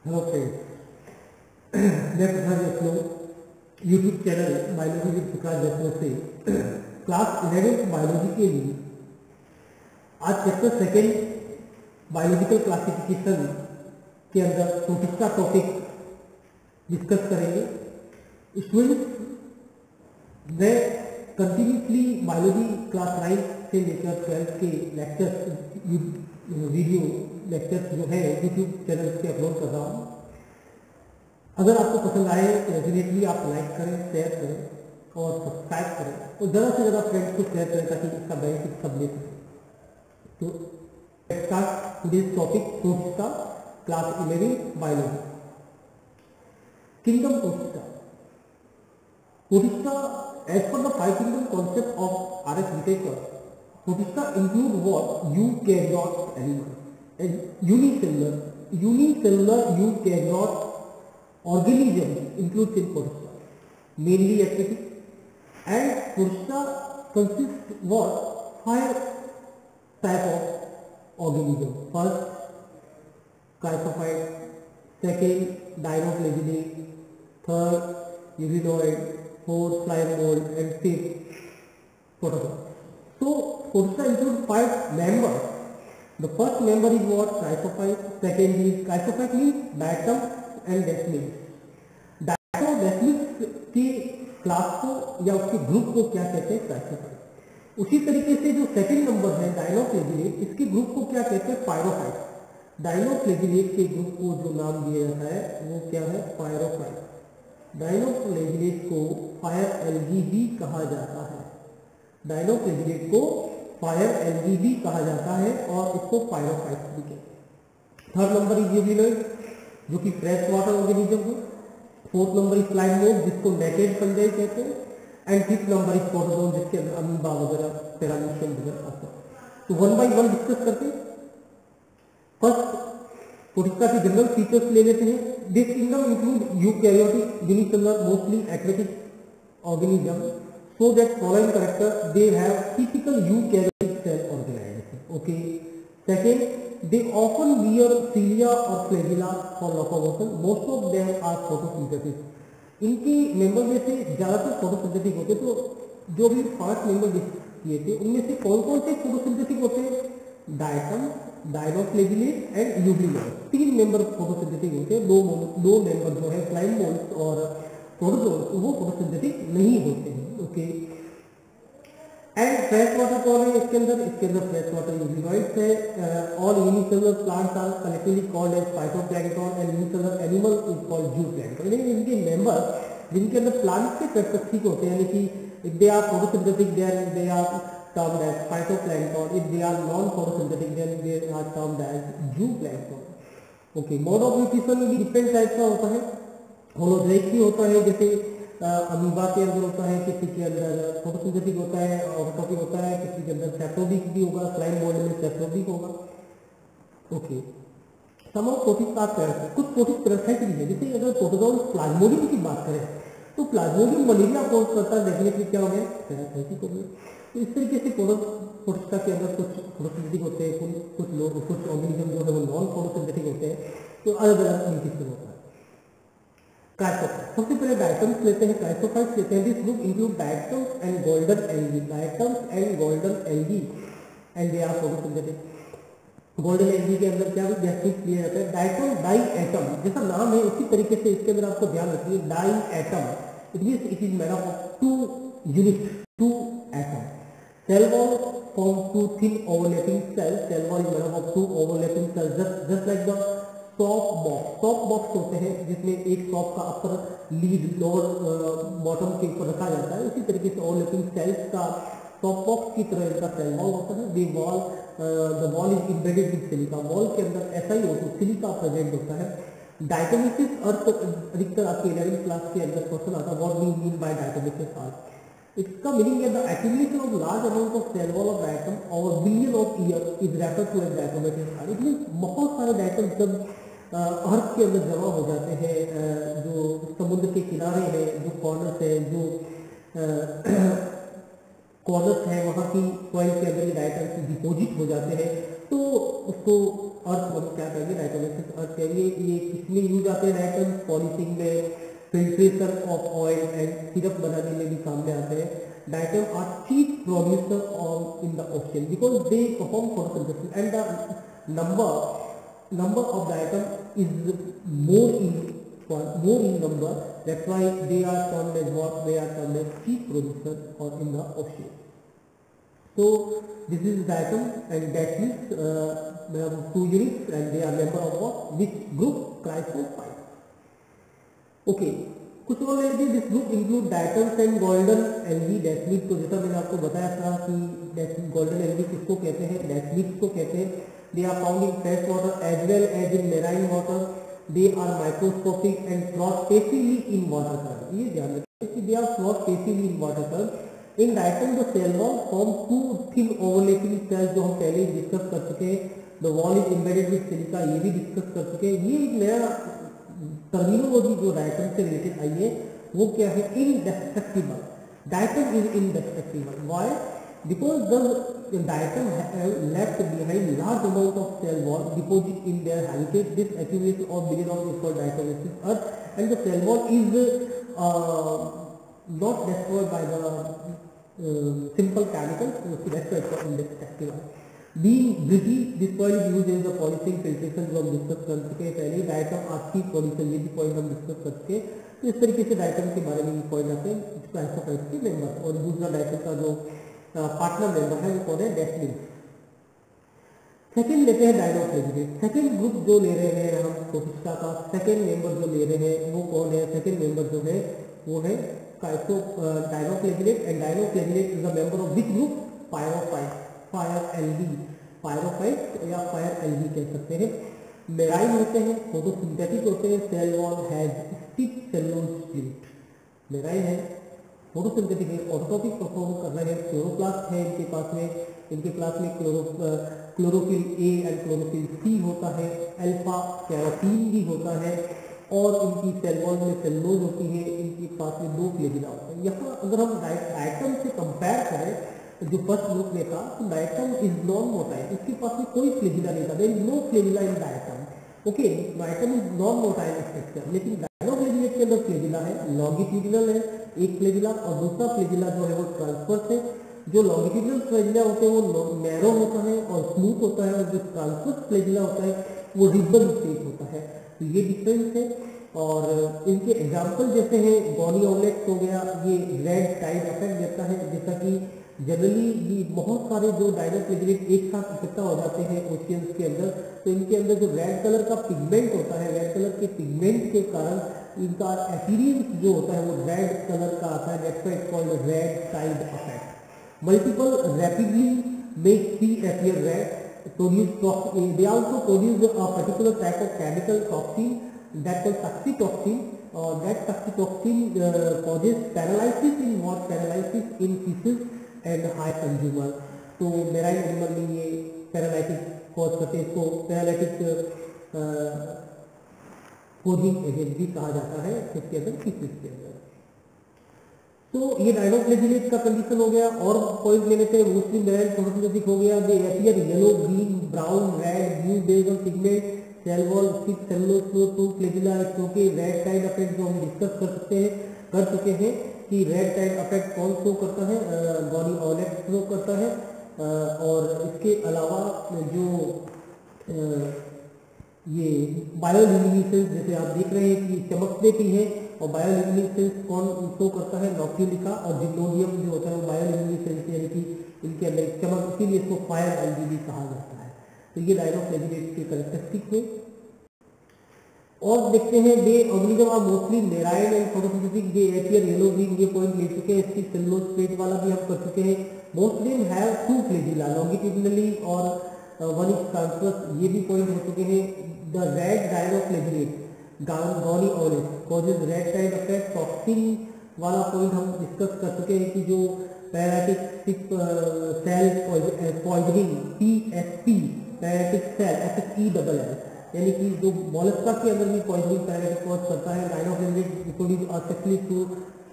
Hello friends, मैं प्रसाद जसलों YouTube channel biology with प्रकाश जसलों से class 11 biology के लिए आज चैप्टर सेकेंड बायोलॉजिकल क्लासिफिकेशन के अंदर 34 टॉपिक डिस्कस करेंगे। स्टूडेंट्स, मैं कंटिन्यूसली बायोलॉजी क्लास 9 से लेकर 12 के लेक्चर्स वीडियो लेक्चर्स जो है यूट्यूब चैनल पे अपलोड कर रहा हूँ। अगर आपको पसंद आए तो डेफिनेटली आप लाइक करें, शेयर करें और सब्सक्राइब करें और ज़्यादा से ज़्यादा फ्रेंड्स को शेयर करें ताकि इसका बेनिफिट सब ले सकें। तो start today's topic protista, class 11 biology. Kingdom protista. Protista, as per the five kingdom concept of R.S. Whitaker, Protista include what? Eukaryotic animals and unicellular eukaryotic organisms includes in Protista, mainly aquatic. And Protista consists what? 5 type of organisms. First, cryophyte. Second, dinoflagellate. Third, urinoid. Fourth, slime mold, and fifth, protozoo. So, Protista includes 5 members. The first member is what? Cryophyte. Second is cryophyte means diatom and desmids. Diatom और desmids के class को या उसके group को क्या कहते हैं? Chrysophyte. उसी तरीके से जो सेकंड नंबर है डायनोफ्लैजिलेट, इसके ग्रुप को क्या कहते हैं? पायरोफाइट। डायनोफ्लैजिलेट के ग्रुप को जो नाम दिया जाता है वो क्या है? पायरोफाइट। डायनोफ्लैजिलेट को फायर एल्गी भी कहा जाता है। डायनोफ्लैजिलेट को फायर एल्गी भी कहा जाता है और इसको पायरोफाइट भी कहते हैं। थर्ड नंबर इज यूरिनोइड जो कि फ्रेश वाटर ऑर्गेनिज्म है। Fourth number is slime mould जिसको नेकेड फंजाई कहते हैं। And fifth number is protozoa जिसके अंदर अमीबा वगैरह पैरामीशियम वगैरह आता है। तो वन बाई वन डिस्कस करते हैं। फर्स्ट, प्रोटिस्टा के जनरल फीचर्स ले लेते हैं। This kingdom includes eukaryotic, unicellular, mostly aquatic organisms. So that following character, they have typical eukaryotic cell organization. Okay. Second, they often wear cilia or flagella for locomotion. Most of them are photosynthetic. इनके member में से ज़्यादातर photosynthetic होते। तो जो भी 5 member किए थे उनमें से कौन कौन से फोटोसिंथेटिक होते हैं? Diatom, dinoflagellate and euglenoid. 3 member photosynthetic होते हैं। दो मेंबर जो है स्लाइम मोल्ड और प्रोटोजोआ वो फोटोसिंथेटिक नहीं होते हैं। ओके। एंड फ्रेश वाटर कौन है इसके अंदर फ्रेश वाटर यूरिनोइड्स है। All unicellular plants are collectively called as phytoplankton and unicellular animal is called zooplankton. यानी इनके मेंबर जिनके अंदर प्लांट्स के कैरेक्टरिस्टिक होते हैं, यानी कि they are photosynthetic then they are termed as phytoplankton. If they are non-photosynthetic, then they are termed as zooplankton. Okay, mode of nutrition भी different type का होता है। होलोजोइक भी होता है, जैसे अमीबा के अंदर होता है, किसी के अंदर फोटोसिंथेटिक होता है, ऑटोट्रॉपिक होता है, किसी के अंदर सेप्टोबिक भी होगा, स्लाइम मोल्ड में सेप्टोबिक होगा। Okay, some of protist are parasite. कुछ प्रोटिस्ट पैरासाइट भी है, जैसे अगर प्रोटोजोआ प्लाज्मोडियम की बात करें तो प्लाज्मोडियम मलेरिया कॉज करता है, डेफिनेटली क्या हो गया? पैरासाइटिक हो गया। तो इस तरीके से प्रोटिस्टा के अंदर कुछ फोटोसिंथेटिक होते हैं, कुछ ऑर्गेनिज्म जो है वो नॉन फोटोसिंथेटिक होते हैं। तो अलग अलग तरीके से होता है। क्राइसोफाइट, सबसे पहले डायटम्स लेते हैं, क्राइसोफाइट्स लेते हैं। This group include diatoms and golden algae. Diatoms and golden algae and they are photosynthetic. Golden algae के अंदर क्या गैस्ट्रिक लिया जाता है? डायटम डाई एटम, जैसा नाम है उसी तरीके से इसके अंदर आपको ध्यान रखिए, diatom. It is made up of 2 unit, 2 atom. Cell wall forms 2 thin overlapping cells. Cell wall is made up of 2 overlapping cells, just like the soft box. Soft box होते हैं जिसमें एक soft का अपर lead lower bottom के ऊपर रखा जाता है। इसी तरीके से overlapping cells का soft box की तरह इनका cell wall होता है। The wall is embedded with silica. Wall के अंदर SiO2 सिलिका प्रेजेंट होता है। डायटोमिसिस अर्थ अधिकतर आपके 11th क्लास के अंदर क्वेश्चन आता है, what we mean by diatomaceous earth. इसका मीनिंग है the accumulation of large amount of cell wall of diatom over billion of year is referred to as diatomaceous earth. It means बहुत सारे diatom जब अर्थ के अंदर जमा हो जाते हैं, जो समुद्र के किनारे हैं, जो कॉर्नर्स हैं, जो कॉर्नर्स हैं, वहाँ की सॉइल के अंदर डायटम डिपोजिट हो जाते हैं, तो उसको अर्थ हम क्या कहेंगे, डायटोमेसिस अर्थ कहेंगे। ये किसमें यूज आते हैं डायटम, पॉलिशिंग में, filtration of oil and syrup बनाने में भी काम में आते हैं। Diatom are chief producer of in the ocean because they perform photosynthesis and the number of the atom is more in number. That's why they are termed as what? They are termed as chief producer or in the ocean. So this is the atom and that is we have two units and they are member of what? Which group? Cryophyte. Okay. कुछ और ले लीजिए। This group include diatoms and golden algae desmid. तो जैसा मैंने आपको बताया था कि गोल्डन एल्गी किसको कहते हैं, डेस्मिड को कहते हैं। They are found in fresh water as well as in marine water. They are microscopic and float passively in water current. ये ध्यान रखिए कि they are float passively in water current. In diatom the cell wall form two thin overlapping cells जो हम पहले ही discuss कर चुके हैं। The wall is embedded with silica, ये भी डिस्कस कर चुके हैं। ये एक नया टर्मिनोलॉजी जो डायटम से रिलेटेड आई है वो क्या है, indestructible. Diatom is indestructible. Why? Because the diatom have left behind large amount of cell wall deposit in their habitat. This accumulation of billion of is called diatomaceous earth, and the cell wall is not destroyed by the simple chemicals. So that's why it's called indestructible. Being gritty, this soil is used as a polishing filtration जो हम discuss कर चुके हैं पहले। Diatom आपकी pollution, ये भी point हम डिस्कस कर चुके हैं। तो इस तरीके से डायटम के बारे में भी पॉइंट आते हैं क्लाइसोफाइट के मेंबर। और दूसरा डायटम का जो पार्टनर मेंबर है वो कौन है, डेस्मिड। सेकेंड लेते हैं डायनोफ्लेजिलेट। सेकेंड ग्रुप जो ले रहे हैं हम प्रोटिस्टा का सेकेंड मेंबर जो ले रहे हैं वो कौन है, सेकेंड मेंबर जो है वो है dinoflagellate. And dinoflagellate is a member of which group, pyrrophyte, fire algae, pyrrophyte या फायर एल्गी कह सकते हैं। मेराइन होते हैं, फोटोसिंथेटिक होते हैं, cell wall has stiff cellulose split. Marine है, फोटोसिंथेटिक है, ऑटोट्रोपिक परफॉर्म कर रहे हैं, क्लोरोप्लास्ट है इनके पास में, इनके पास में chlorophyll A and chlorophyll C होता है, अल्फा कैरोटीन भी होता है और इनकी सेल वॉल में सेलुलोज होती है। इनके पास में दो फ्लैजिला होता है। यहाँ अगर हम डायटम से कंपेयर करें जो फर्स्ट ग्रुप में था तो डायटम इज नॉन मोटाइल, इसके पास में कोई फ्लैजिला नहीं था, there is no flagella in diatom. Okay, diatom is non motile structure, लेकिन डायनोफ्लेजिलेट के अंदर फ्लैजिला है, लॉन्गिट्यूडिनल है एक फ्लैजिला और दूसरा फ्लैजिला जो है वो ट्रांसवर्स है। जो लॉन्गिट्यूडिनल फ्लैजिला होते हैं वो नैरो होता है और स्मूथ होता है, और जो ट्रांसवर्स फ्लैजिला होता है वो रिबन शेप होता है। तो ये डिफरेंस है। और इनके एग्जाम्पल जैसे हैं गॉनी ऑलेक्स हो गया, ये रेड टाइड इफेक्ट देता है। जैसा कि जनरली ये बहुत सारे जो डायनोफ्लेजिलेट एक साथ इकट्ठा हो जाते हैं ओशियंस के अंदर, तो इनके अंदर जो रेड कलर का पिगमेंट होता है, रेड कलर के पिगमेंट के कारण इनका अपीयरेंस जो होता है वो रेड कलर का आता है। That's why it's called red tide effect. Multiple rapidly make sea appear red, produce toxin. They also produce a particular type of chemical toxin that called toxitoxin. That toxitoxin causes paralysis in what? Paralysis in fishes and high consumer. तो marine animal में ये paralytic cause करते हैं, इसको paralytic causing agent भी कहा जाता है इसके अंदर, फिशेज के अंदर। तो ये डायनोफ्लेजिलेट का कंडीशन हो गया। और पॉइंट ले लेते हैं, मोस्टली मेराइन फोटोसिंथेसिस हो गया। They appear yellow, green, brown, red, blue based on pigment, cell wall, stiff cellulose, two flagella, क्योंकि रेड टाइड इफेक्ट जो हम डिस्कस कर चुके हैं कि रेड टाइड इफेक्ट कौन शो करता है, गॉनी ऑलेक्स शो करता है। और इसके अलावा जो ये बायोल्यूमिनेसेंस जैसे आप देख रहे हैं कि चमकने की है, और बायोल्यूमिनेसेंस कौन शो करता है, नॉक्टिलिका और जिम्नोडियम जो होता है वो बायोल्यूमिनेसेंस यानी कि इनके अंदर चमक, इसीलिए इसको फायर एल्गी भी कहा जाता है। तो ये डायनोफ्लेजिलेट के कैरेक्टरिस्टिक थे। और देखते हैं they organism are mostly marine and photosynthetic, they appear yellow green, ये पॉइंट ले चुके हैं। इसकी सेलुलोज प्लेट वाला भी हम कर चुके हैं। Mostly have two flagella, longitudinally और वन इज ट्रांसवर्स, ये भी पॉइंट हो चुके हैं। The red dinoflagellate gonyaulax causes red tide effect, toxin वाला पॉइंट हम डिस्कस कर चुके हैं कि जो paralytic shell poisoning PSP, paralytic shell SSELL, यानी कि जो मोलस्का के अंदर भी पॉइजनिंग पैरालाइटिक कॉज करता है। Dinoflagellate produce sexually through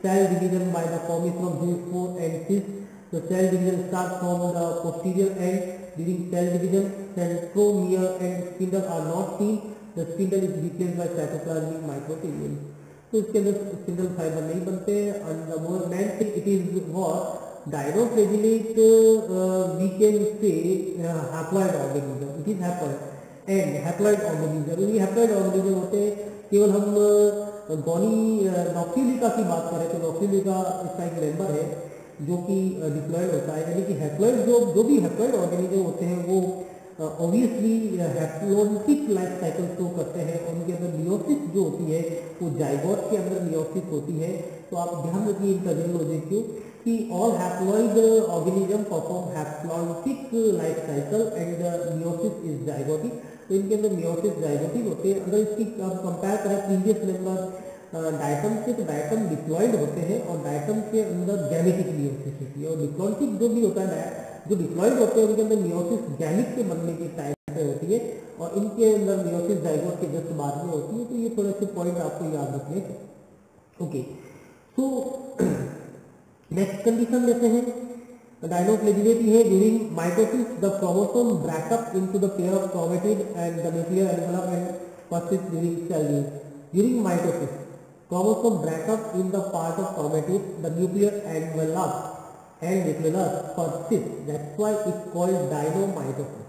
cell division by the formation of zoospore and cyst। तो cell division start from the posterior end during cell division, centromere and spindle are not seen. The spindle is replaced by cytoplasmic microtubule. तो इसके अंदर spindle fibre नहीं बनते and the more main thing it is what dinoflagellate we can say haploid organism. It is haploid and haploid organism. ये haploid organism होते हैं. केवल हम गॉनी नॉक्टिलिका की बात करें तो नॉक्टिलिका इसका एक मेंबर है जो कि डिप्लॉयड होता है, यानी कि हैप्लॉइड जो भी हैप्लॉइड ऑर्गेनिज्म होते हैं वो obviously haplontic life cycle show करते हैं और उनके अंदर मियोसिस जो होती है वो जाइगोट के अंदर मियोसिस होती है. तो आप ध्यान रखिए इन टर्मिनोलॉजी को कि all haploid organism perform haplontic life cycle and meiosis is zygotic. तो इनके अंदर मियोसिस जाइगोटिक होते हैं. अगर इसकी कंपेयर करें प्रीवियस नंबर डायटम से, तो डायटम डिप्लॉइड होते हैं और डायटम के अंदर गैमेटिक मियोसिस होती है और डिप्लॉन्टिक जो भी होता है जो डिप्लॉइड होते हैं उनके अंदर मियोसिस गैमिट के बनने की टाइम पे होती है और इनके अंदर मियोसिस जाइगोट के जस्ट बाद में होती है. तो ये थोड़े से पॉइंट आपको याद रखने हैं. ओके, तो नेक्स्ट कंडीशन लेते हैं. Dinoflagellate है during mitosis the chromosome break up into the pair of chromatid and the nuclear envelope and persist during cell division. During mitosis, chromosome break up in the part of chromatid, the nuclear envelope and nucleus persist. That's why it's called dinomitosis.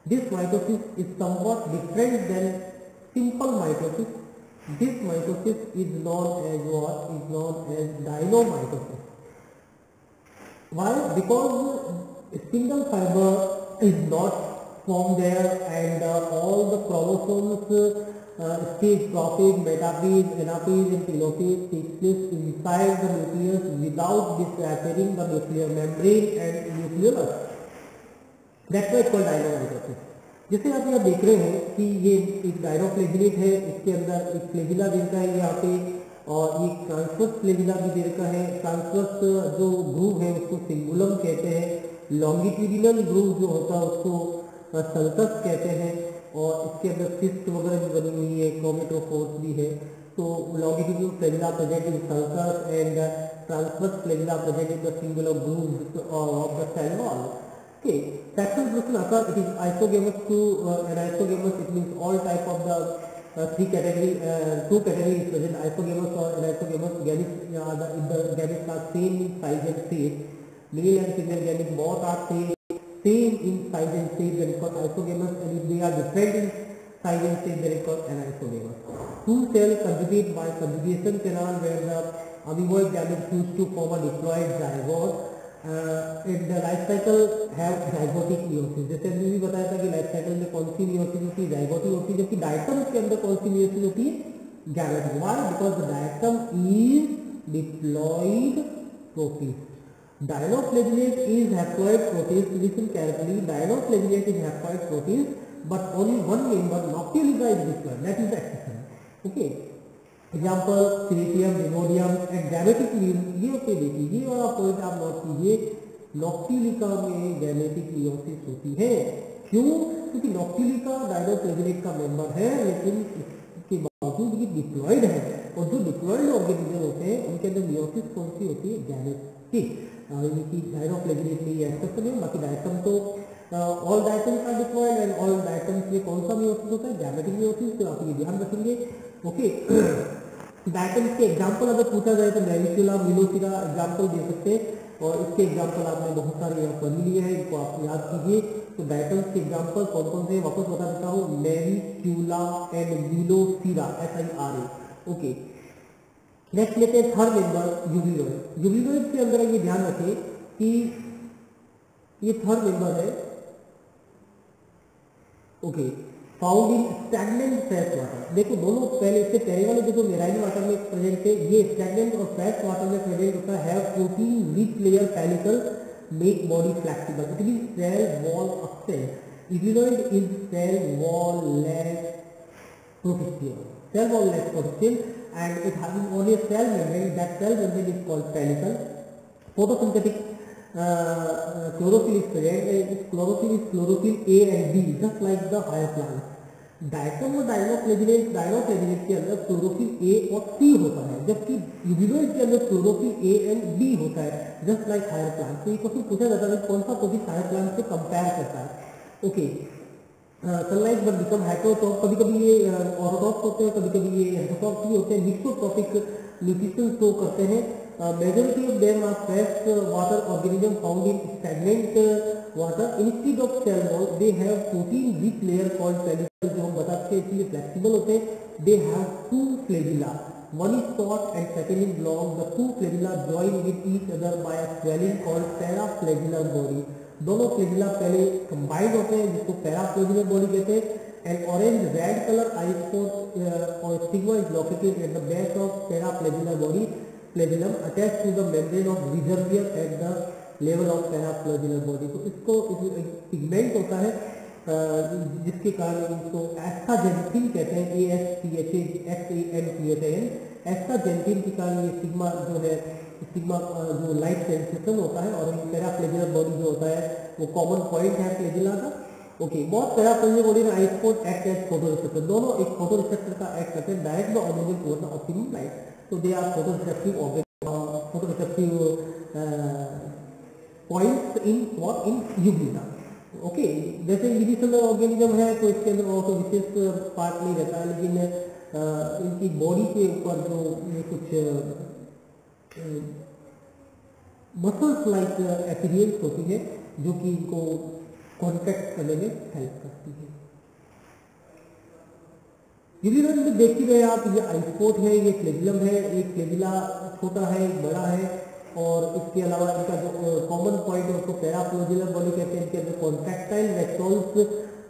This mitosis is somewhat different than simple mitosis. This mitosis is known as what? Is known as dinomitosis. Why? Because spindle fiber is not formed there and all the chromosomes stage prophase, metaphase, anaphase and telophase takes place inside the nucleus without disappearing the nuclear membrane and nucleolus. That's why it's called dinomitosis. जैसे आप यहाँ देख रहे हैं कि ये एक dinoflagellate है, इसके अंदर एक फ्लैजिला देता है यहाँ पे और ये ट्रांसवर्स फ्लैजिला भी दे रखा है. ट्रांसवर्स जो ग्रूव है उसको सिंगुलम कहते हैं. लॉन्गिट्यूडिनल ग्रूव जो होता है उसको सल्कस कहते हैं और इसके अंदर सिस्ट वगैरह भी बनी हुई है, क्रोमेटोफोर्स भी है. तो longitudinal flagella present in sulcus and transverse flagella present in the singular grooves of the cell wall. Okay, sexual reproduction occurs. It is isogamous to and isogamous. It means all type of the two categories is present. Isogamous or anisogamous gametes are the gametes are same in size and shape. Male and female gametes both are same in size and shape. That is called isogamous. And if they are different in size and shape, that is called anisogamous. Two cells conjugate by conjugation canal where the amoeboid gametes fuse to form a diploid zygote. In the life cycle have zygotic meiosis. जैसे हमने भी बताया था कि life cycle में कौन सी meiosis होती है, zygotic होती है, जबकि डायटम के अंदर कौन सी meiosis होती है, gametic. Why? Because the diatom is diploid protist. Dinoflagellate is haploid protist. Listen carefully. Dinoflagellate is haploid protist, but only one member, Noctiluca, is diploid. That is the exception. Okay. Example ceratium, gymnodinium and gametic ये होते देखिए. ये वाला point आप note कीजिए, नॉक्टिलिका में gametic meiosis होती है. क्यों? क्योंकि नॉक्टिलिका डायनोफ्लैजिलेट का मेंबर है लेकिन इसके बावजूद ये डिप्लॉइड है और जो डिप्लॉइड ऑर्गेनिज्म होते हैं उनके अंदर मियोसिस कौन सी होती है, गैमेटिक. यानी डायनोफ्लैजिलेट में ये एक्सेप्शन है. बाकी डायटम तो all diatoms are diploid and all diatoms में कौन सा मियोसिस होता है, गैमेटिक मियोसिस. तो आप ये ध्यान रखेंगे. ओके, डायटम्स के एग्जाम्पल अगर पूछा जाए तो नेविक्यूला, मिलोसिरा एग्जाम्पल दे सकते हैं और इसके एग्जाम्पल आपने बहुत सारे यहाँ पढ़ लिए हैं, इनको आप याद कीजिए. तो डायटम्स के एग्जाम्पल कौन कौन से वापस बता देता हूँ, नेविक्यूला एंड मिलोसिरा, SIRA. ओके, नेक्स्ट लेते हैं थर्ड मेंबर, यूबिलॉइड. यूबिलॉइड के अंदर ये ध्यान रखें कि ये थर्ड मेंबर है. Okay, found in stagnant fresh water. देखो दोनों पहले इससे पहले वाले जो मेराइन वाटर में प्रेजेंट है, ये स्टैग्नेंट और फ्रेश वाटर में प्रेजेंट होता है. Protein rich layer pellicle make body flexible. It mean cell wall of cell. Euglenoid is cell wall less protective. Cell wall less protective and it has only a cell membrane. That cell membrane is called pellicle. Photosynthetic chlorophyll is present. Chlorophyll is chlorophyll A and B, just like the higher plants. Diatom और dinoflagellate के अंदर chlorophyll A और सी होता है, जबकि यूरिनोइड के अंदर chlorophyll A and B होता है, जस्ट लाइक हायर प्लांट। तो ये क्वेश्चन पूछा जाता है कौन सा टॉपिक हायर प्लांट से कंपेयर करता है। ओके, सनलाइट बट बिकम हेटेरोट्रॉप, कभी कभी ये ऑटोट्रॉप होते हैं, कभी कभी ये हेटेरोट्रॉप भी होते हैं, मिक्सोट्रॉपिक न्यूट्रिशन शो करते हैं। Majority of them are fresh water organism found in stagnant water. Instead of cell wall they have protein rich layer called pellicle, जो हम बताते हैं इसलिए फ्लेक्सिबल होते हैं। They have two flagella, one is short and second is long. The two flagella join with each other by a swelling called paraflagellar body. दोनों flagella पहले combined होते हैं जिसको पैराफ्लैजिलर बॉडी कहते हैं। And orange red colour eye spot और stigma is located at the base of paraflagellar body flagellum attached to the membrane of reservoir at the level of paraflagellar body. तो इसको pigment होता है जिसके कारण इसको एस्टाजेंथिन कहते हैं, ASTHAXANTHIN। एस्टाजेंथिन के कारण ये स्टिग्मा जो है, स्टिग्मा जो लाइट सेंसेशन होता है, और पैराफ्लैजिलर बॉडी जो होता है वो कॉमन पॉइंट है फ्लैजिला का। ओके, बहुत पैराफ्लैजिलर बॉडी में eye spot act as photo receptor, दोनों एक फोटो रिसेप्टर का एक्ट करते हैं direct the object toward the optimum light. तो they are photo receptive object, photo receptive points in euglena. Okay, जैसे यूनिसेलुलर ऑर्गेनिज्म है तो इसके अंदर और तो विशेष पार्ट नहीं रहता है, लेकिन इनकी बॉडी के ऊपर जो ये कुछ मसल्स लाइक एपिरियल्स होती है जो कि इनको कॉन्टैक्ट करने में हेल्प करती है। यूरिनोइड में देखते रहे आप, ये आइस्पोट है, ये फ्लैजिलम है, एक फ्लैजिला छोटा है एक बड़ा है, और इसके अलावा इनका जो कॉमन पॉइंट है उसको पैराफ्लैजिलर बॉडी कहते हैं। इनके अंदर कॉन्ट्रैक्टाइल वेक्टर्स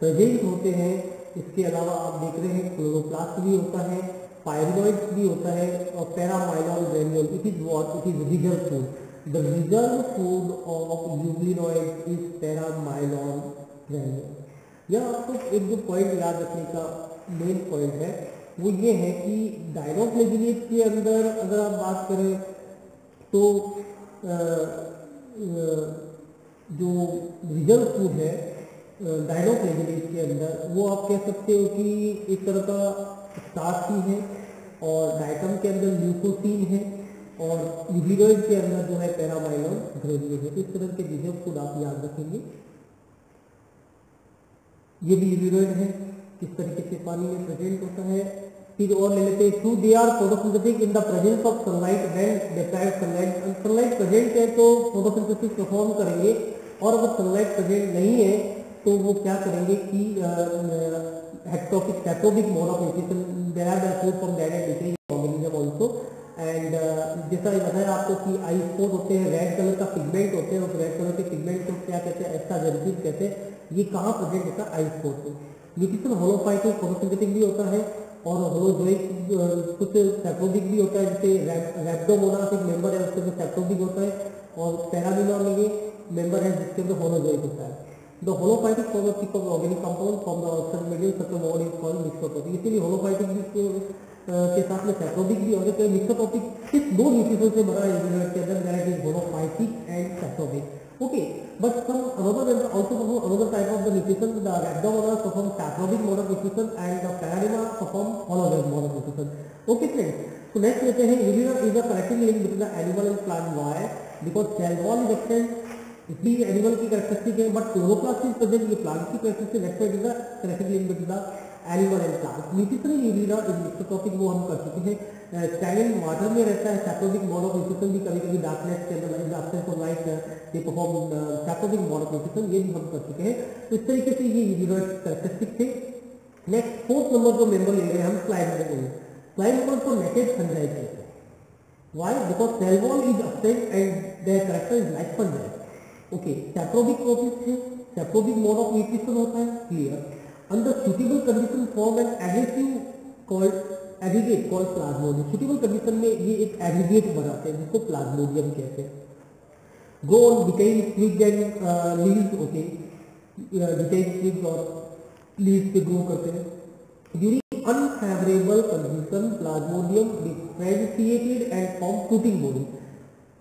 प्रेजेंट होते हैं। इसके अलावा आप देख रहे हैं क्लोरोप्लास्ट भी होता है, पायरिनॉइड्स भी होता है, और paramylon granule. It is what, it is reserve food. The reserve food of euglenoid is paramylon granule. यह आपको एक जो पॉइंट याद रखने का मेन पॉइंट है वो ये है कि डायनोफ्लैजिलेट के अंदर अगर आप बात करें तो जो रिजर्व फूड है डायनोफ्लैजिलेट के अंदर, वो आप कह सकते हो कि एक तरह का स्टार्च ही है, और डायटम के अंदर ल्यूकोसीन है, और यूग्लिनॉइड के अंदर जो है पैरामाइलॉन ग्रैन्यूल है। तो इस तरह के रिजर्व फूड आप याद रखेंगे। ये भी यूग्लिनॉइड है, किस तरीके से पानी में प्रेजेंट होता है। फिर और ले लेते हैं, they are photosynthetic in the presence of sunlight when deprived sunlight. Sunlight present है तो फोटोसिंथेसिस परफॉर्म करेंगे, और अगर सनलाइट प्रेजेंट नहीं है तो वो क्या करेंगे कि heterotrophic saprobic mode of nutrition they have the food from dead and decaying organism also. And जैसा ये बताया आपको कि आई स्पॉट होते हैं, रेड कलर का पिगमेंट होते हैं, उस रेड कलर के पिगमेंट को क्या कहते हैं, एस्टाजेंथिन कहते हैं। ये कहाँ प्रेजेंट होता है, आई स्पॉट में। न्यूट्रिशन होलोफाइटिक फोटोसिंथेटिक भी होता है, और होलोजोइक कुछ सैप्रोबिक भी होता है, जैसे रैप्डोमोनास एक मेंबर है उसके अंदर सैप्रोबिक होता है, और पैरामीना में ये मेंबर है जिसके अंदर होलोजोइक होता है। The holophytic form of organic compound from the outside medium such a body is called mixotrophic. इसीलिए होलोफाइटिक के साथ में सैप्रोबिक भी होगा। तो मिक्सोट्रॉपिक सिर्फ दो न्यूट्रिशन से बना है यूनिट के अंदर, that is holophytic and saprobic. Okay, but some another member also perform another type of the nutrition. The rhabdomonas perform saprobic mode of nutrition and the parenchyma perform holozoic mode of nutrition. Okay friends, so next लेते हैं, यूरिना is a connecting link between the animal and plant. Why? Because cell wall is absent. इसलिए animal की characteristic है, but chloroplast is present, ये plant की characteristic. Next is the connecting link between the animal and plant. Nutrition euglena is mixotrophic, वो हम कर चुके हैं। स्टैग्नेंट वाटर में रहता है, सैप्रोबिक मोड ऑफ न्यूट्रिशन भी कभी कभी डार्कनेस के अंदर एब्सेंस ऑफ लाइट ये परफॉर्म सैप्रोबिक मोड ऑफ न्यूट्रिशन, ये भी हम कर चुके हैं। तो इस तरीके से ये यूरिना कैरेक्टरिस्टिक थे। नेक्स्ट फोर्थ नंबर जो मेंबर ले रहे हैं हम, स्लाइड में। स्लाइड नंबर को नेकेड फंजाई कहते हैं। Why? Because cell wall is absent and their character is like fungi. Okay, saprobic process है, सैप्रोबिक मोड ऑफ न्यूट्रिशन होता है, clear. Under suitable condition form an aggressive called aggregate called plasmodium. Suitable condition में ये एक aggregate बनाते हैं जिसको plasmodium कहते हैं। Grow on detail twig and leaves. Okay, detail twig और लीव्स पे ग्रो करते हैं। During unfavourable condition plasmodium differentiated and form fruiting body.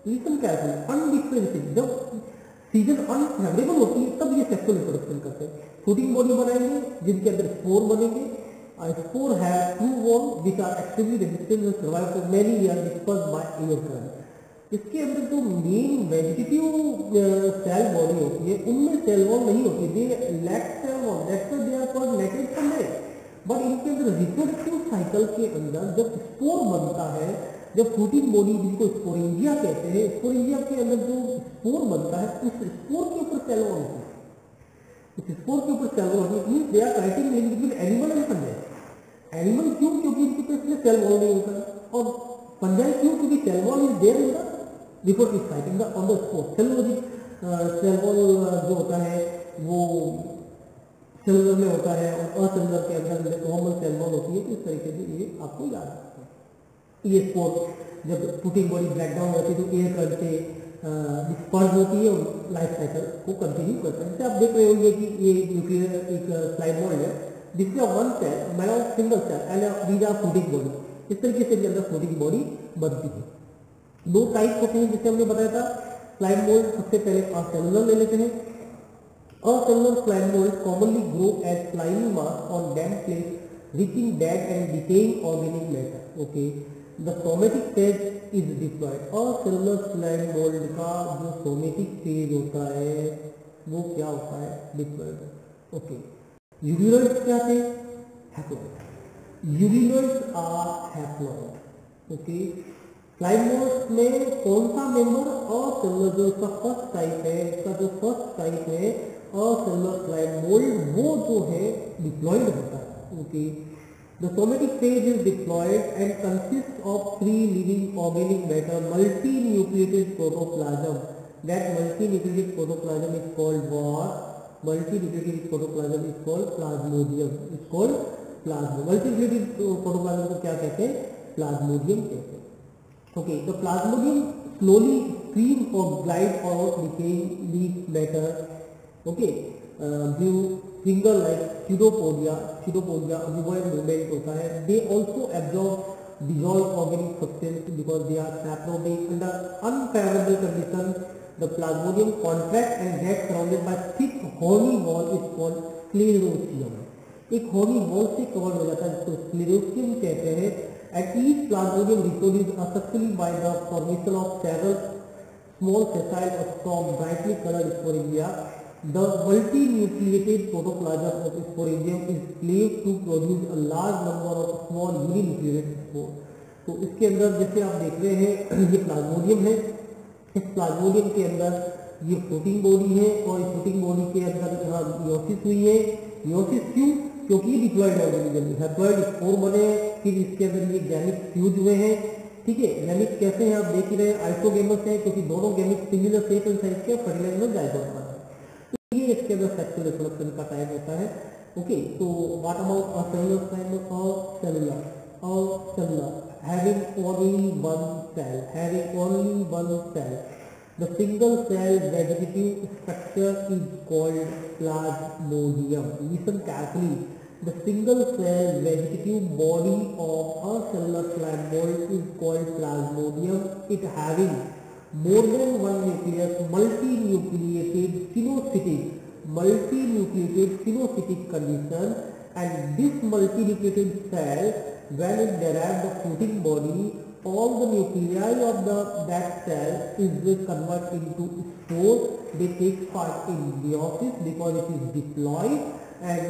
Listen कैसे, अनडिफरेंशिएटेड, जब सीजन अनफेवरेबल होती है तब ये सेक्सुअल रिप्रोडक्शन करते हैं। फ्रूटिंग बॉडी बनाएंगे जिनके अंदर स्पोर बनेंगे। Spore have two wall which are actively resistant and survive for many year dispersed by air current. इसके अंदर जो मेन वेजिटेटिव सेल बॉडी होती है उनमें सेल वॉल नहीं होती, they lack cell wall, that's why they are called latent fungi. But इनके अंदर रिप्रोडक्टिव साइकिल के अंदर जब स्पोर बनता है, जब फ्रूटिंग बॉडी जिनको स्पोरेंजिया कहते हैं, स्पोरेंजिया के अंदर जो स्पोर बनता है उस स्पोर के ऊपर सेल वॉल होती है। इस स्पोर के ऊपर cell wall means they are writing link between animal and fungi. Animal क्यों? क्योंकि इनके पास में सेल वॉल नहीं होता है, और फंजाई क्यों? क्योंकि cell wall is there in the reproductive site in the on the spore. Cell wall जो होता है वो सेलुलर में होता है और असेलुलर के अंदर नॉर्मल सेल वॉल होती है। इस तरीके से ये आपको याद रखना है। ये स्पोर जब फ्रूटिंग बॉडी ब्रेक डाउन होती है तो एयर करंट से डिस्पर्स होती है और लाइफ साइकिल को कंटिन्यू करते हैं। जैसे आप देख रहे होंगे कि ये न्यूक्लियर एक स्लाइड मॉडल है जिसमें one cell man single cell and these are fruiting body. इस तरीके से अंदर फ्रूटिंग बॉडी बनती है। दो टाइप होते हैं जैसे हमने बताया था। स्लाइड मोल्ड सबसे पहले असेलुलर ले लेते हैं। Acellular slide mould commonly grow as slimy mass on damp place reaching dead and decaying organic matter. Okay, the somatic phase is diploid. Acellular slide mould का जो सोमेटिक फेज होता है वो क्या होता है? डिप्लॉइड। ओके, यूरिनोइड्स क्या थे? Haploid. Euglenoids are haploid. Okay, slide mould में कौन सा मेंबर? असेलुलर जो इसका फर्स्ट टाइप है, इसका जो फर्स्ट टाइप है असेलुलर स्लाइड मोल्ड वो जो है डिप्लॉइड होता है। Okay, the somatic phase is diploid and consist of free living organic matter multi nucleated protoplasm. That multi nucleated protoplasm is called what? Multi nucleated protoplasm is called Plasmodium. Is called Plasmodium. Multi nucleated protoplasm को क्या कहते हैं? Plasmodium कहते हैं। Okay, the plasmodium slowly screams or glides out decaying leaf matter. Okay, blue finger like pseudopodia ovoid movement होता है. They also absorb dissolved organic substance because they are saprobic. Under unfavorable conditions, the plasmodium contracts and gets surrounded by thick horny wall is called sclerosium. एक horny wall से cover हो जाता है जिसको sclerosium कहते हैं. And each plasmodium reproduces asexually by the formation of several small sessile or strong brightly colored sporangia. The multinucleated protoplasm of sporangium is cleaved to produce a large number of small uninucleated spores. तो इसके अंदर जैसे आप देख रहे हैं ये Plasmodium है। इस प्लाज्मोडियम के अंदर ये फ्रूटिंग बॉडी है और इस फ्रूटिंग बॉडी के अंदर यहाँ मियोसिस हुई है। मियोसिस क्यों? क्योंकि ये डिप्लॉइड ऑर्गेनिज्म है। हैप्लॉइड स्पोर बने, फिर इसके अंदर ये गैमिट फ्यूज हुए हैं। ठीक है, गैमिट कैसे हैं आप देख ही रहे हैं, आइसोगेमस है क्योंकि दोनों gamete similar shape and size के फर्टिलाइजर में जायगोट बना है। तो ये इसके अंदर सेक्सुअल रिप्रोडक्शन का टाइम होता है। ओके, तो what about acellular slide acellular having only one cell. The single cell vegetative structure is called plasmodium. Listen carefully. The single cell vegetative body of a cellular slime mold is called plasmodium. It having more than one nucleus, multinucleated pinocytic condition, and this multinucleated cell, when it derives the fruiting body, all the nuclei of that cell is converted into spores. They take part in meiosis because it is diploid, and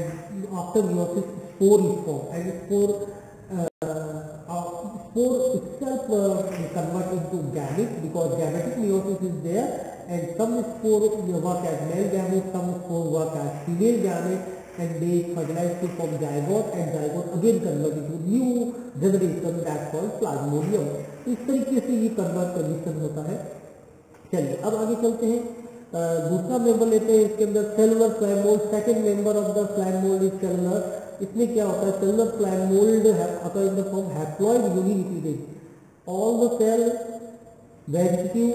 after meiosis spore is formed, and spore itself convert into gametes because gametic meiosis is there, and some spore work as male gametes, some spore work as female gametes, and they fertilize to form zygote, and zygote again convert into new generation that called plasmodium. तो इस तरीके से ये convert condition होता है। चलिए अब आगे चलते हैं। दूसरा मेंबर लेते हैं इसके अंदर cellular slime mould. Second member of the slime mould is cellular. इसमें क्या होता है? Cellular slime mould occur in the form haploid uninucleated. All the cell vegetative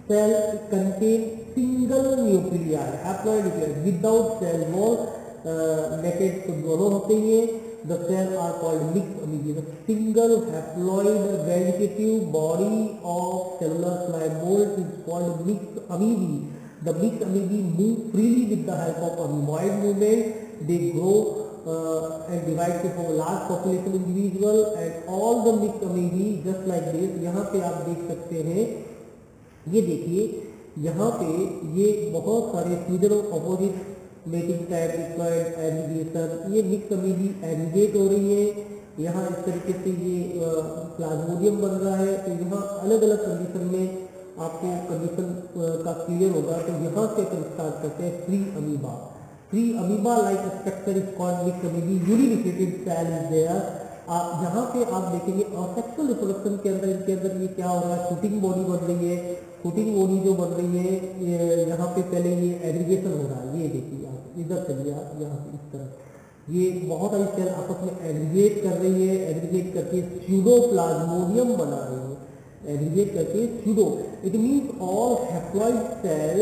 cell contain single nuclei, haploid nuclei without cell wall. Naked तो दोनों होते ही हैं। The cells are called mixed amoeba. The single haploid vegetative body of cellular slime mold is called mixed amoeba. The mixed amoeba move freely with the help of amoeboid movement. They grow and divide to form a large population individual, and all the mixed amoeba just like this. यहाँ पे आप देख सकते हैं, ये देखिए यहाँ पे ये बहुत सारे fusion of opposite mating type required aggregation, ये मिक्स अमीबी एग्रीगेट हो रही है। यहाँ इस तरीके से ये प्लाज्मोडियम बन रहा है। तो यहाँ अलग अलग कंडीशन में आपको कंडीशन का क्लियर होगा। तो यहाँ से अपन स्टार्ट करते हैं free amoeba. Free amoeba like structure is called myxamoebae, uninucleated cell is there. यहाँ पे आप देखेंगे असेक्सुअल रिप्रोडक्शन के अंदर इनके अंदर ये क्या हो रहा है, शूटिंग बॉडी बन रही है। शूटिंग बॉडी जो बन रही है यहाँ पे पहले ये एग्रीगेशन हो रहा है, ये देखिए आप इधर चलिए, आप यहाँ पे इस तरफ ये बहुत सारी सेल आपस में एग्रीगेट कर रही है, एग्रीगेट करके स्यूडोप्लाज्मोडियम बना रही है। एग्रीगेट करके pseudo, it means all haploid cell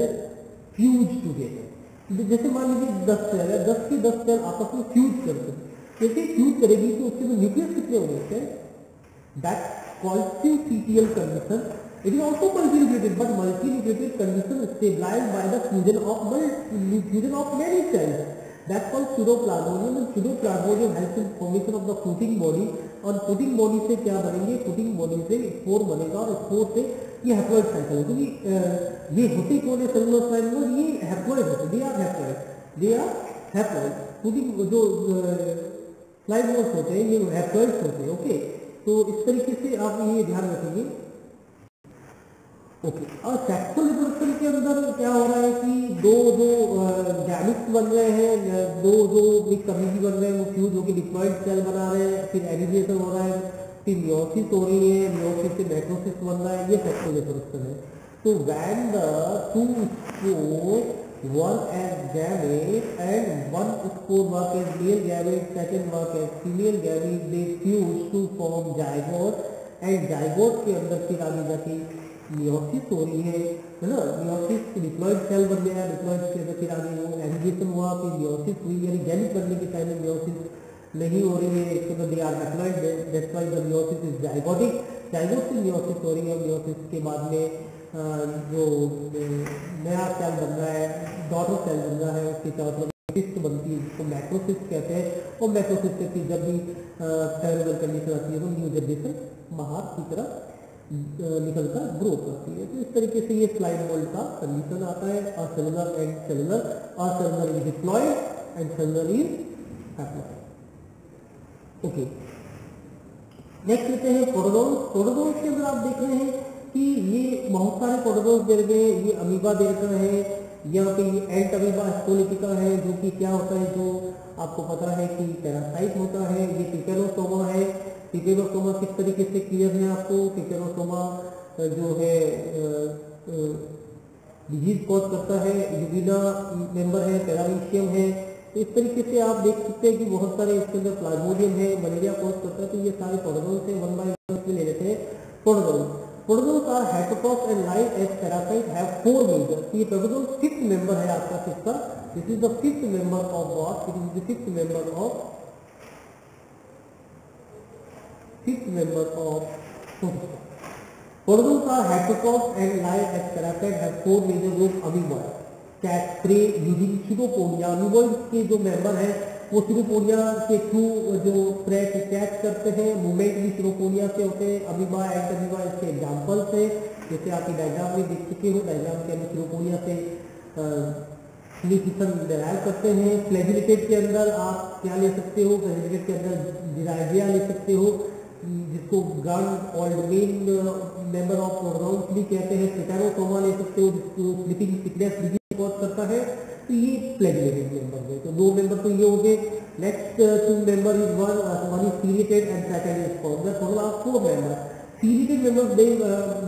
fuse together. जैसे मान लीजिए 10 सेल है, 10 की 10 सेल आपस में फ्यूज करते हैं। कैसे फ्यूज करेगी तो उसके तो न्यूक्लियस कितने हो गए हैं, that called syncytial condition. It is also multinucleated, but multinucleated condition stabilised by the fusion of many cells, that's called pseudoplasmodium। and pseudoplasmodium helps in formation of the footing body। और footing body से क्या बनेंगे, footing body से spore बनेगा, और spore से ये haploid cycle है। क्योंकि ये होते कौन है सेलुलोज फाइबर, ये हैप्लॉइड होते, दे आर हैप्लॉइड। फूटिंग जो फ्लाइमोस होते हैं ये हैप्लॉइड्स होते हैं। ओके, तो इस तरीके से आप ये ध्यान रखेंगे। ओके, और सेक्सुअल रिप्रोडक्शन के अंदर क्या हो रहा है कि दो गैमिट्स बन रहे हैं, दो मिक्स अमीबी बन रहे हैं, वो फ्यूज होकर डिप्लॉइड सेल बना रहे हैं, फिर एग्रीगेशन हो रहा है, फिर मियोसिस हो रही है, मियोसिस से मैक्रोसिस बन रहा है, ये सेक्सुअल रिप्रोडक्शन है। तो when the two spore work as gamete and one spore work as male gamete, second work as female gamete, they fuse to form zygote, and zygote के अंदर फिर आगे जाके मियोसिस हो रही है ना। मियोसिस डिप्लॉइड सेल बन गया, डिप्लॉइड के अंदर फिर आगे वो एग्रीगेशन हुआ, फिर मियोसिस हुई, यानी गैमिट बनने के टाइम में मियोसिस नहीं हो रही है, क्योंकि they are haploid, that's why the meiosis is zygotic. Zygote से मियोसिस हो रही है, मियोसिस के बाद में जो नया सेल बन रहा है, डॉटर सेल बन रहा है, उसकी चारों तरफ सिस्ट बनती है, जिसको मैक्रोसिस कहते हैं। और मैक्रोसिस से फिर जब भी फेवरेबल कंडीशन आती है तो न्यू जनरेशन बाहर की तरफ निकलकर ग्रो करती है। तो इस तरीके से ये स्लाइड मोल्ड का कंडीशन आता है। और सेलुलर एंड सेलुलर, और cellular is diploid and cellular is haploid. Okay, next लेते हैं प्रोटोजोन्स। प्रोटोजोन्स के अंदर आप देख रहे हैं कि ये बहुत सारे प्रोटोजोन्स दे रहे हैं। ये अमीबा दे रखा है, यहाँ पे ये एंट अमीबा हिस्टोलिटिका है, जो कि क्या होता है, जो आपको पता है कि पैरासाइट होता है। ये टिपेनोसोमा है। टिपेनोसोमा किस तरीके से क्लियर है आपको, टिपेनोसोमा जो है डिजीज कॉज करता है, यूरिना मेंबर है, पैरामीशियम है। तो इस तरीके से आप देख सकते हैं कि बहुत सारे इसके अंदर प्लाज्मोडियम है, मलेरिया कॉज करता है। तो ये सारे प्रोटोजोन्स हैं, 1 बाय 1 में ले लेते हैं। Protozoans are heterotroph and life as parasite have 4 members. ये प्रोटोजोन 5th मेंबर है आपका system. This is the 5th member of what, it is the 5th member of Protozoans are heterotrophs and live as parasites, have 4 major groups: amoeboid, catch prey using pseudopodia। amoeboid के जो member हैं वो pseudopodia के through जो pray को catch करते हैं, movement भी pseudopodia से होते हैं। अमीबा एंड अमीबा इसके एग्जाम्पल्स हैं, जैसे आप डायग्राम में देख चुके हो। डायग्राम के अंदर pseudopodia से न्यूट्रिशन डिराइव करते हैं। फ्लैजिलेटेड के अंदर आप क्या ले सकते हो, फ्लैजिलेटेड के अंदर डिराइविया ले सकते हो, जिसको ग्रांड ऑल्डमेन मेंबर ऑफ प्रोटोजोन्स भी कहते हैं। टिपेनोसोमा ले सकते हो, जिसको स्लीपिंग सिकनेस डिजीज कॉज करता है। तो ये फ्लैजिलेटेड मेंबर है। तो 2 मेंबर तो ये हो गए। Next 2 member is one is ciliated and second is spot. That total of 4 member. Ciliated members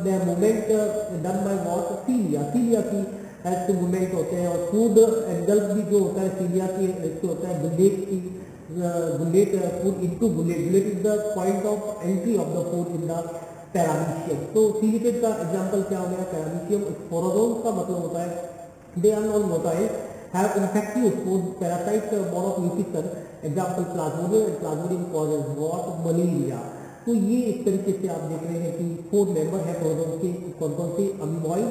they movement done by what, cilia की हेल्प से मूवमेंट होते हैं। और फूड एंगल्स भी जो होता है सीलिया की हेल्प से होता है। बुलेट की bullet food into bullet is the point of entry of the food in the paramecium। तो सीलिएटेड का एग्जांपल क्या हो गया, पैरामीशियम। स्पोरोजोन्स का मतलब होता है they are non motile, have infective spores, parasite mode of nutrition, example plasmodium, and plasmodium causes what, malaria. तो ये इस तरीके से आप देख रहे हैं कि 4 मेंबर है प्रोटोजोन के। कौन कौन से, amoeboid,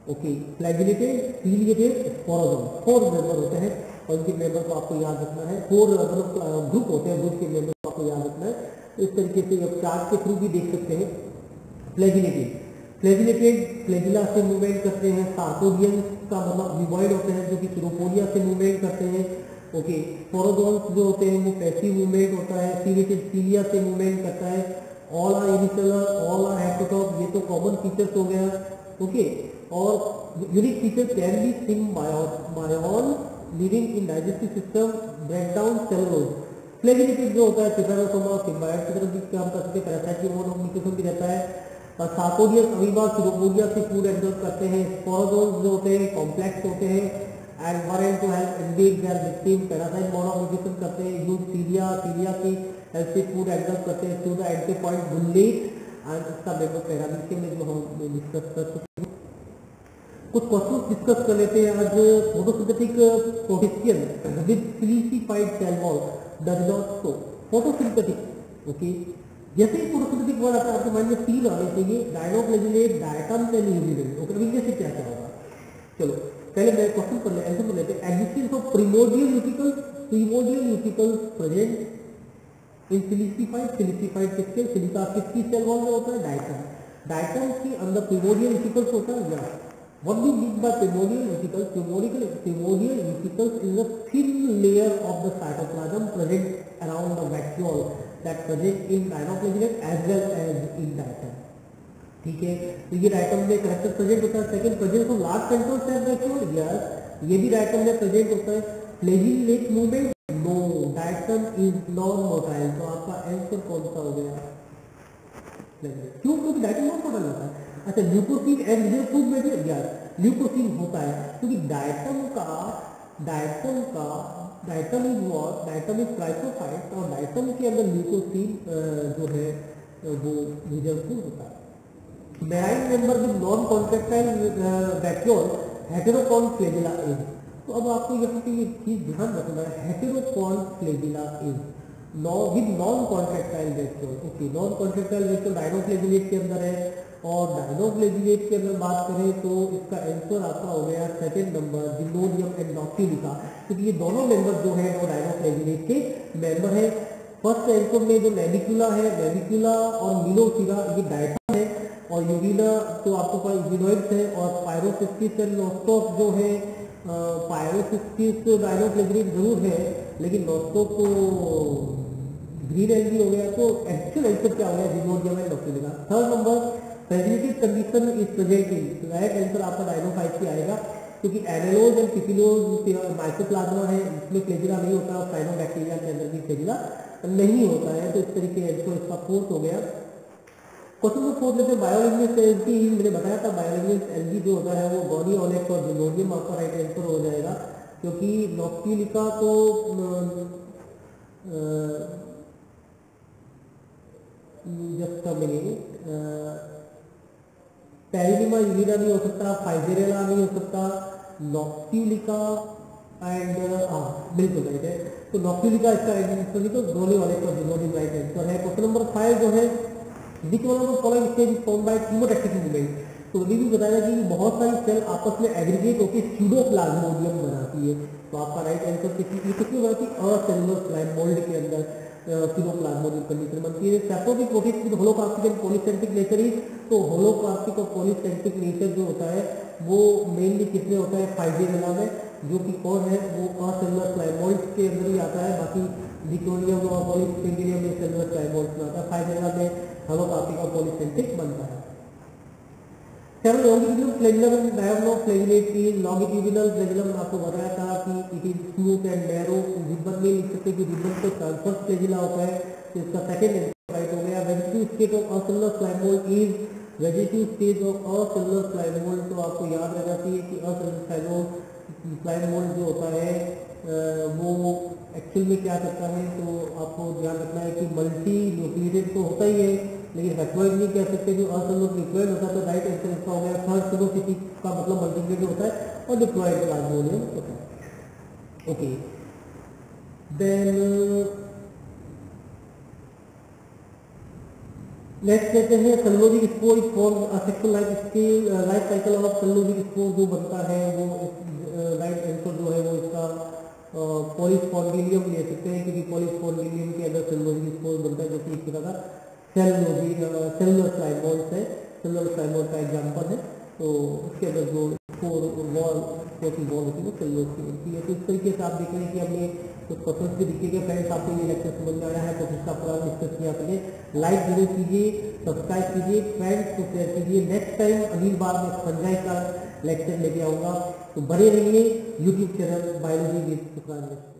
okay, flagellated, ciliated, sporozoan, 4 member होते हैं और इनके मेंबर को आपको याद रखना है। 4 मतलब ग्रुप होते हैं, ग्रुप के मेंबर को आपको याद रखना है। इस तरीके से आप चार्ट के थ्रू भी देख सकते हैं। फ्लैजिलेटेड, फ्लैजिला से मूवमेंट करते हैं। सार्कोडियंस का मतलब लिवॉइड होते हैं जो कि चिरोपोडिया से मूवमेंट करते हैं। ओके, स्पोरोजोन्स जो होते हैं वो पैसिव मूवमेंट होता है। सीलिएटेड सीलिया से मूवमेंट करता है। All are unicellular, all are heterotroph, ये तो कॉमन फीचर्स हो गया। ओके, और unique feature can be symbiont living in digestive system, break down cellulose. Flagellated जो होता है टिरानोसोमा सिम्बायोट की तरफ भी काम कर सकते हैं, पैरासाइट की मोड ऑफ न्यूट्रिशन भी रहता है। और सार्कोडियस अमीबा चिरोपोडिया से फूड एब्जॉर्ब करते हैं। स्पोरोजोन्स जो होते हैं कॉम्प्लेक्स होते हैं and were and to help engage their victim, parasite mode of nutrition करते हैं। यूज सीलिया की हेल्प से फूड एब्जॉर्ब करते हैं through the anti point bullet and इसका मेंबर पैरामीशियम में जो हम डिस्कस कर चुके हैं। कुछ क्वेश्चन डिस्कस कर लेते हैं आज। Photosynthetic protistan with silicified cell wall does not show photosynthetic. Okay, जैसे ही फोटोसिंथेटिक वर्ड आता है आपके माइंड में 3 आने चाहिए, dinoflagellate, diatom and urinal. Okay, अभी जैसे क्या क्या होगा, चलो पहले मैं क्वेश्चन कर ले आंसर कर लेते हैं। एग्जिस्टेंस ऑफ प्रिमोर्डियल यूटिकल्स प्रेजेंट इन सिलिसिफाइड किसके, सिलिका किसकी सेल वॉल में होता है, डायटम के अंदर प्रिमोर्डियल यूटिकल्स होता है या what we mean by primordial vesicles? Primordial vesicles is a thin layer of the cytoplasm present around the vacuole that present in dinoflagellate as well as in diatom. ठीक है, तो ये डायटम में करेक्टर प्रेजेंट होता है। Second, presence of large central cell vacuole, yes ये भी diatom में प्रेजेंट होता है। Flagellate movement, no, diatom is non motile. तो आपका आंसर कौन सा हो गया, क्यों, क्योंकि डायटम नॉन मोटाइल होता है। अच्छा, leucosin and reserve food material, यार ल्यूकोसिन होता है क्योंकि diatom is what, diatom is chrysophyte और डायटम के अंदर ल्यूकोसिन जो है वो रिजर्व फूड होता है। Marine member with non contractile vacuole heterokont flagella is. तो अब आपको यहाँ पे ये चीज ध्यान रखना है, heterokont flagella is with non contractile vacuole. Okay, non contractile vacuole dinoflagellate के अंदर है और डायनोफ्लैजिलेट के अंदर बात करें तो इसका आंसर आपका हो गया सेकंड नंबर, जिनोडियम एंड नॉक्टिलिका, क्योंकि ये दोनों मेंबर जो है वो डायनोफ्लैजिलेट के मेंबर है। फर्स्ट आंसर में जो नेविकुला है, नेविकुला और मिलोसिरा ये डायटम है और यूरिना तो आपको पास यूरिनोइड्स है और पायरोसिस्टिस एंड नोस्टॉक जो है, पायरोसिस्टिस डायनोफ्लैजिलेट जरूर है लेकिन नोस्टॉक को ग्रीन एलगी हो गया। तो एक्चुअल आंसर क्या हो गया, gymnodinium and noctiluca. Third number, flagellated condition is present in, right answer आपका डायनोफाइट से आएगा क्योंकि एनालोज एंड पिथिलोज माइकोप्लाज्मा है, इसमें फ्लैजिला नहीं होता और साइनोबैक्टीरिया के अंदर भी फ्लैजिला नहीं होता है। तो इस तरीके आंसर इसका फोर्थ हो गया। क्वेश्चन नंबर 4 लेते हैं, बायोलिग्नेंस एल्गी, मैंने बताया था बायोलिग्नेंस एल्गी जो होता है वो गॉनी ऑलेक्स और जिनोडियम आपका राइट आंसर हो जाएगा क्योंकि नॉक्टिलिका तो जस्ट अ मिनट, पैरिनिमा यूरिना नहीं हो सकता, फाइजेरेला नहीं हो सकता, नॉक्टिलिका एंड बिल्कुल राइट है। तो नॉक्टिलिका इसका आंसर नहीं, तो गॉनी ऑलेक्स और जिनोडियम राइट आंसर है। क्वेश्चन नंबर 5 जो है, which one of the following stage is formed by chemotactic movement. तो अभी भी बताया कि बहुत सारी सेल आपस में एग्रीगेट होकर स्यूडोप्लाज्मोडियम बनाती है। तो आपका राइट आंसर किसमें बनाती है, असेलुलर स्लाइम मोल्ड के अंदर स्यूडोप्लाज्मोडियम कंडीशन बनती है। Saprotrophic protist with holocarpic and polycentric nature is, तो होलोकार्पिक और पॉलीसेंट्रिक नेचर जो होता है वो मेनली किसमें होता है, फाइजेरेला में, जो कि कौन है वो असेलुलर स्लाइम मोल्ड के अंदर ही आता है। बाकी डिक्लोनियम और पॉलीसेंट्रियम में सेलुलर स्लाइम मोल्ड में आता है, फाइजेरेला में होलोकार्पिक और पॉलीसेंट्रिक बनता है। लॉन्गिट्यूडिनल फ्लैजिलम एंड डायग्नोफ्लैजिलेट की लॉन्गिट्यूडिनल फ्लैजिलम आपको बताया था कि it is smooth and narrow, ribbon में लिख सकते हैं कि रिबन को ट्रांसवर्स फ्लैजिला होता है। तो इसका सेकंड आंसर राइट हो गया। Vegetative state of acellular slime mould is, vegetative stage of acellular slime mould, तो आपको याद रहना चाहिए कि असेलुलर स्लाइम मोल्ड जो होता है वो एक्चुअल में क्या करता है, तो आपको ध्यान रखना है कि मल्टी न्यूक्लिएटेड तो होता ही है लेकिन हैप्लॉइड नहीं कह सकते, जो असेलुलर डिप्लॉइड होता है। तो राइट आंसर इसका हो गया थर्ड, सिलोसिटी का मतलब मल्टीप्लिकेटेड होता है और डिप्लॉइड प्लाज्मोडियम होता है। ओके, देन नेक्स्ट कहते हैं cellulosic spore is form sexual life cycle of cellulosic spore जो बनता है वो लाइफ आंसर जो है वो इसका पॉलीस्पॉन्डिलियम ले सकते हैं, क्योंकि पॉलीस्पॉन्डिलियम के अंदर सेलुलोजिक स्पोर बनता है, जो कि एक तरह का सेलुलर फ्लाइमोल्स है, सेलुलर फ्लाइमोल्स का एग्जाम्पल है। तो उसके अंदर जो स्पोर वॉल होती है वो सेलुलोज की बनती है। तो इस तरीके से आप देख रहे हैं कि हमने कुछ क्वेश्चन भी दिखेंगे। फ्रेंड्स, आपको ये लेक्चर समझ में आया है तो इसका पूरा डिस्कस किया आपने। लाइक जरूर कीजिए, सब्सक्राइब कीजिए, फ्रेंड्स को शेयर कीजिए। नेक्स्ट टाइम अगली बार मैं फंजाई का लेक्चर लेके आऊँगा, तो बने रहिए YouTube channel biology with Sukhraj.